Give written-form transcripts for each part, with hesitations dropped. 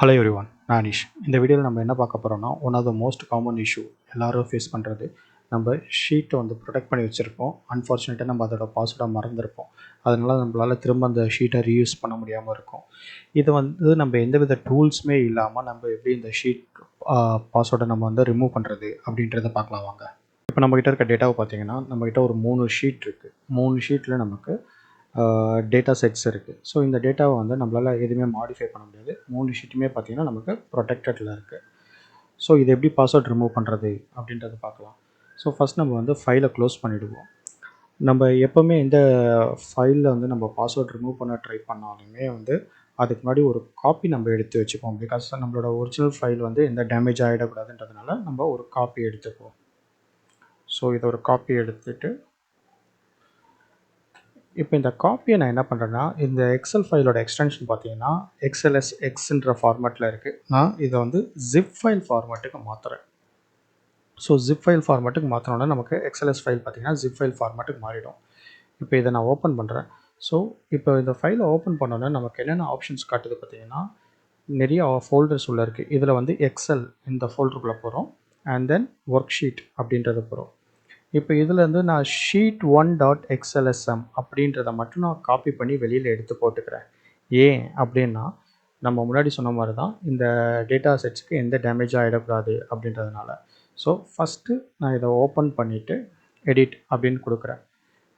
Hello everyone, நான் அனீஷ். இந்த வீடியோவில் நம்ம என்ன பார்க்க போகிறோம்னா, one of the most common issue எல்லோரும் ஃபேஸ் பண்ணுறது. நம்ம ஷீட்டை வந்து ப்ரொடெக்ட் பண்ணி வச்சுருப்போம். அன்ஃபார்ச்சுனேட்டாக நம்ம அதோட பாஸ்வேர்டை மறந்துருப்போம். அதனால் நம்மளால் திரும்ப அந்த ஷீட்டை ரீயூஸ் பண்ண முடியாமல் இருக்கும். இது வந்து நம்ம எந்தவித டூல்ஸுமே இல்லாமல் நம்ம எப்படி இந்த ஷீட் பாஸ்வேர்டை நம்ம வந்து ரிமூவ் பண்ணுறது அப்படின்றத பார்க்கலாம் வாங்க. இப்போ நம்மக்கிட்ட இருக்க டேட்டாவை பார்த்தீங்கன்னா, நம்மக்கிட்ட ஒரு 3 ஷீட் இருக்குது. 3 ஷீட்டில் நமக்கு டேட்டா செட்ஸ் இருக்குது. ஸோ இந்த டேட்டாவை வந்து நம்மளால் எதுவுமே மாடிஃபை பண்ண முடியாது. 3 ஷீட்டுமே பார்த்திங்கன்னா நமக்கு ப்ரொடெக்டடில் இருக்குது. ஸோ இது எப்படி பாஸ்வேர்ட் ரிமூவ் பண்ணுறது அப்படின்றத பார்க்கலாம். ஸோ ஃபஸ்ட் நம்ம வந்து ஃபைலை க்ளோஸ் பண்ணிவிடுவோம். நம்ம எப்போவுமே எந்த ஃபைலில் வந்து நம்ம பாஸ்வேர்ட் ரிமூவ் பண்ண ட்ரை பண்ணாலுமே வந்து அதுக்கு முன்னாடி ஒரு காப்பி நம்ம எடுத்து வச்சுப்போம். பிகாஸ் நம்மளோட ஒரிஜினல் ஃபைல் வந்து எந்த டேமேஜ் ஆகிடக்கூடாதுன்றதுனால நம்ம ஒரு காப்பி எடுத்துப்போம். ஸோ இதை ஒரு காப்பி எடுத்துகிட்டு இப்போ இந்த காப்பியை நான் என்ன பண்ணுறேன்னா, இந்த எக்ஸல் ஃபைலோட எக்ஸ்டென்ஷன் பார்த்தீங்கன்னா XLSX ஃபார்மேட்டில் இருக்குது. நான் இதை வந்து ஜிப் ஃபைல் ஃபார்மேட்டுக்கு மாற்றுறேன். ஸோ ஜிப் ஃபைல் ஃபார்மேட்டுக்கு மாற்றினோன்னா நமக்கு XLS ஃபைல் பார்த்தீங்கன்னா ஜிப் ஃபைல் ஃபார்மேட்டுக்கு மாறிடும். இப்போ இதை நான் ஓப்பன் பண்ணுறேன். ஸோ இப்போ இந்த ஃபைலை ஓப்பன் பண்ணோன்னா நமக்கு என்னென்ன ஆப்ஷன்ஸ் காட்டுது பார்த்தீங்கன்னா, நிறைய ஃபோல்டர்ஸ் உள்ள இருக்குது. இதில் வந்து எக்ஸல் இந்த ஃபோல்டருக்குள்ளே போகிறோம். அண்ட் தென் ஒர்க் ஷீட் அப்படின்றது போகிறோம். இப்போ இதிலேருந்து நான் sheet1.xlsm அப்படின்றத மட்டும் நான் காப்பி பண்ணி வெளியில் எடுத்து போட்டுக்கிறேன். ஏன் அப்படின்னா, நம்ம முன்னாடி சொன்ன மாதிரி தான் இந்த டேட்டா செட்ஸ்க்கு எந்த டேமேஜும் ஆகிடக்கூடாது அப்படின்றதுனால. ஸோ ஃபஸ்ட்டு நான் இதை ஓப்பன் பண்ணிவிட்டு எடிட் அப்படின்னு கொடுக்குறேன்.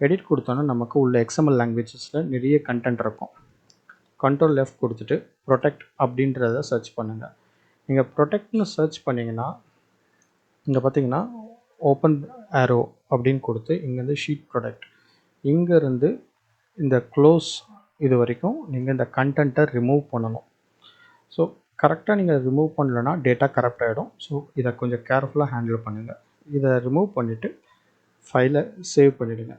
எடிட் கொடுத்தோன்னா நமக்கு உள்ள XML லாங்குவேஜஸில் நிறைய கண்டென்ட் இருக்கும். Ctrl F கொடுத்துட்டு ப்ரொடெக்ட் அப்படின்றத சர்ச் பண்ணுங்கள். நீங்கள் ப்ரொடெக்ட்னு சர்ச் பண்ணிங்கன்னா இங்கே பார்த்தீங்கன்னா ஓப்பன் ஆரோ அப்படின்னு கொடுத்து இங்கேருந்து ஷீட் ப்ரொடக்ட், இங்கேருந்து இந்த க்ளோஸ் இது வரைக்கும் நீங்கள் இந்த கண்டென்ட்டை ரிமூவ் பண்ணணும். ஸோ கரெக்டாக நீங்கள் ரிமூவ் பண்ணலைன்னா டேட்டா கரெக்ட் ஆகிடும். ஸோ இதை கொஞ்சம் கேர்ஃபுல்லாக ஹேண்டில் பண்ணுங்கள். இதை ரிமூவ் பண்ணிவிட்டு ஃபைலை சேவ் பண்ணிவிடுங்க.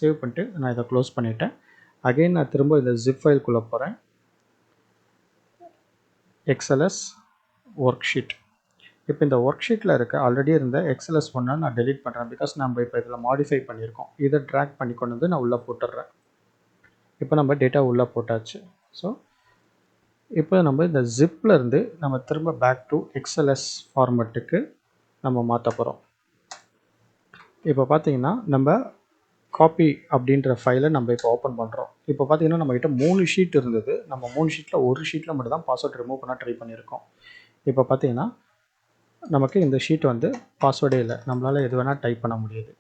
சேவ் பண்ணிட்டு நான் இதை க்ளோஸ் பண்ணிவிட்டேன். அகெயின் நான் திரும்ப இந்த ஜிப் ஃபைல்குள்ளே போகிறேன். XLS work sheet. இப்போ இந்த ஒர்க் ஷீட்டில் இருக்க ஆல்ரெடி இருந்த XLS ஒன்றை நான் டெலிட் பண்ணுறேன். பிகாஸ் நம்ம இப்போ இதில் மாடிஃபை பண்ணியிருக்கோம். இதை ட்ராக் பண்ணி கொண்டு வந்து நான் உள்ளே போட்டுடுறேன். இப்போ நம்ம டேட்டா உள்ளே போட்டாச்சு. ஸோ இப்போ நம்ம இந்த ஜிப்பில் இருந்து நம்ம திரும்ப பேக் டு XLS ஃபார்மேட்டுக்கு நம்ம மாற்ற போகிறோம். இப்போ பார்த்தீங்கன்னா நம்ம காப்பி அப்படின்ற ஃபைலை நம்ம இப்போ ஓப்பன் பண்ணுறோம். இப்போ பார்த்தீங்கன்னா நம்மக்கிட்ட 3 ஷீட் இருந்தது. நம்ம 3 ஷீட்டில் ஒரு ஷீட்டில் மட்டும் தான் பாஸ்வேர்ட் ரிமூவ் பண்ண ட்ரை பண்ணியிருக்கோம். இப்போ பார்த்தீங்கன்னா நமக்கு இந்த ஷீட் வந்து பாஸ்வேர்டே இல்லை. நம்மளால் எது வேணால் டைப் பண்ண முடியுது.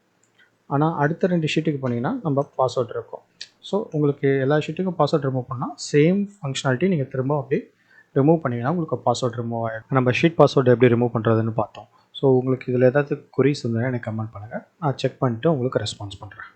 ஆனால் அடுத்த 2 ஷீட்டுக்கு போனீங்கன்னா நம்ம பாஸ்வேர்ட் இருக்கும். ஸோ உங்களுக்கு எல்லா ஷீட்டுக்கும் பாஸ்வேர்ட் ரிமூவ் பண்ணால் சேம் ஃபங்க்ஷனாலிட்டி நீங்கள் திரும்ப அப்படியே ரிமூவ் பண்ணிங்கன்னா உங்களுக்கு பாஸ்வேர்ட் ரிமூவ் ஆகிடும். நம்ம ஷீட் பாஸ்வேர்டு எப்படி ரிமூவ் பண்ணுறதுன்னு பார்த்தோம். ஸோ உங்களுக்கு இதில் ஏதாவது குரீஸ் இருந்ததுன்னா எனக்கு கமெண்ட் பண்ணுங்கள். நான் செக் பண்ணிவிட்டு உங்களுக்கு ரெஸ்பான்ஸ் பண்ணுறேன்.